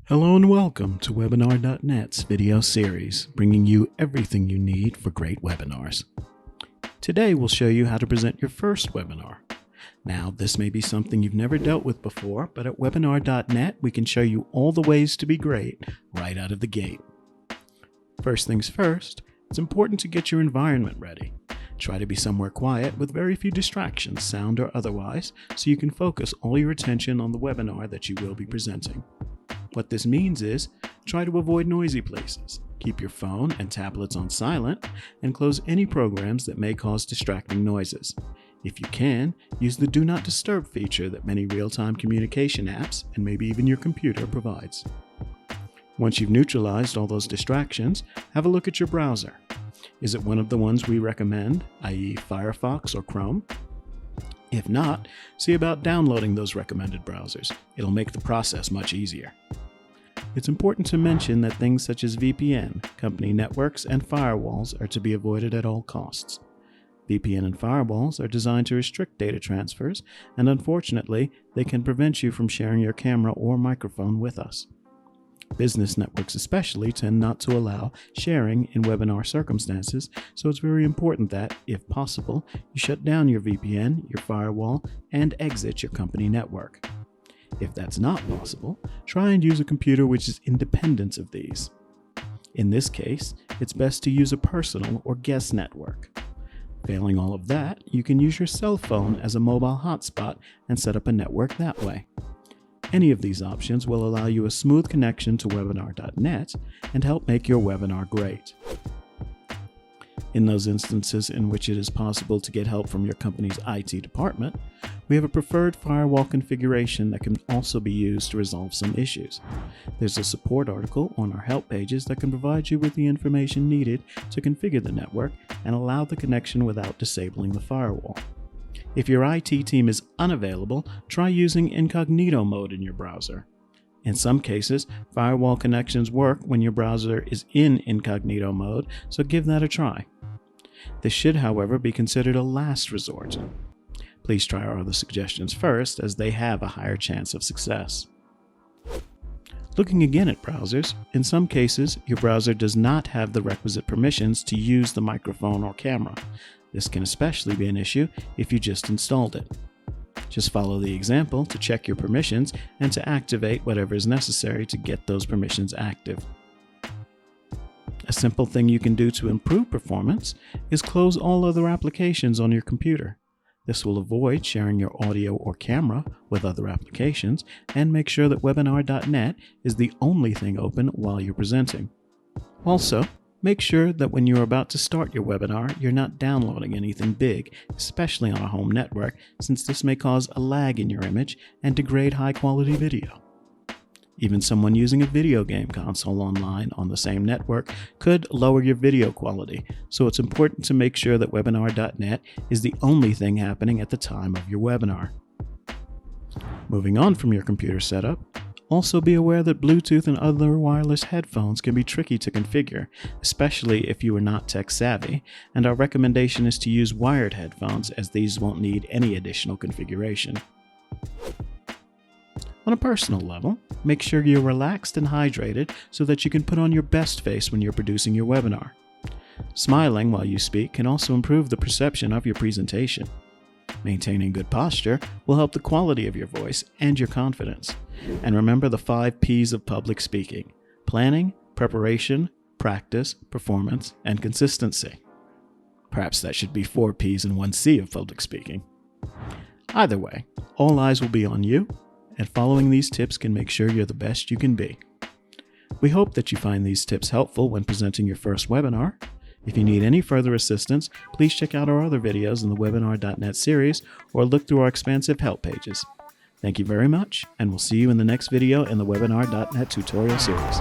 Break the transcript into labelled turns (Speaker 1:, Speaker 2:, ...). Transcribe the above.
Speaker 1: Hello and welcome to Webinar.net's video series, bringing you everything you need for great webinars. Today we'll show you how to present your first webinar. Now, this may be something you've never dealt with before, but at Webinar.net we can show you all the ways to be great right out of the gate. First things first, it's important to get your environment ready. Try to be somewhere quiet with very few distractions, sound or otherwise, so you can focus all your attention on the webinar that you will be presenting. What this means is, try to avoid noisy places, keep your phone and tablets on silent, and close any programs that may cause distracting noises. If you can, use the Do Not Disturb feature that many real-time communication apps, and maybe even your computer, provides. Once you've neutralized all those distractions, have a look at your browser. Is it one of the ones we recommend, i.e. Firefox or Chrome? If not, see about downloading those recommended browsers. It'll make the process much easier. It's important to mention that things such as VPN, company networks, and firewalls are to be avoided at all costs. VPN and firewalls are designed to restrict data transfers, and unfortunately, they can prevent you from sharing your camera or microphone with us. Business networks especially tend not to allow sharing in webinar circumstances, so it's very important that, if possible, you shut down your VPN, your firewall, and exit your company network. If that's not possible, try and use a computer which is independent of these. In this case, it's best to use a personal or guest network. Failing all of that, you can use your cell phone as a mobile hotspot and set up a network that way. Any of these options will allow you a smooth connection to Webinar.net and help make your webinar great. In those instances in which it is possible to get help from your company's IT department, we have a preferred firewall configuration that can also be used to resolve some issues. There's a support article on our help pages that can provide you with the information needed to configure the network and allow the connection without disabling the firewall. If your IT team is unavailable, try using incognito mode in your browser. In some cases, firewall connections work when your browser is in incognito mode, so give that a try. This should, however, be considered a last resort. Please try our other suggestions first, as they have a higher chance of success. Looking again at browsers, in some cases, your browser does not have the requisite permissions to use the microphone or camera. This can especially be an issue if you just installed it. Just follow the example to check your permissions and to activate whatever is necessary to get those permissions active. A simple thing you can do to improve performance is close all other applications on your computer. This will avoid sharing your audio or camera with other applications and make sure that Webinar.net is the only thing open while you're presenting. Also, make sure that when you're about to start your webinar, you're not downloading anything big, especially on a home network, since this may cause a lag in your image and degrade high-quality video. Even someone using a video game console online on the same network could lower your video quality, so it's important to make sure that Webinar.net is the only thing happening at the time of your webinar. Moving on from your computer setup, also be aware that Bluetooth and other wireless headphones can be tricky to configure, especially if you are not tech savvy, and our recommendation is to use wired headphones, as these won't need any additional configuration. On a personal level, make sure you're relaxed and hydrated so that you can put on your best face when you're producing your webinar. Smiling while you speak can also improve the perception of your presentation. Maintaining good posture will help the quality of your voice and your confidence. And remember the 5 P's of public speaking: planning, preparation, practice, performance, and consistency. Perhaps that should be 4 P's and 1 C of public speaking. Either way, all eyes will be on you, and following these tips can make sure you're the best you can be. We hope that you find these tips helpful when presenting your first webinar. If you need any further assistance, please check out our other videos in the Webinar.net series or look through our expansive help pages. Thank you very much, and we'll see you in the next video in the Webinar.net tutorial series.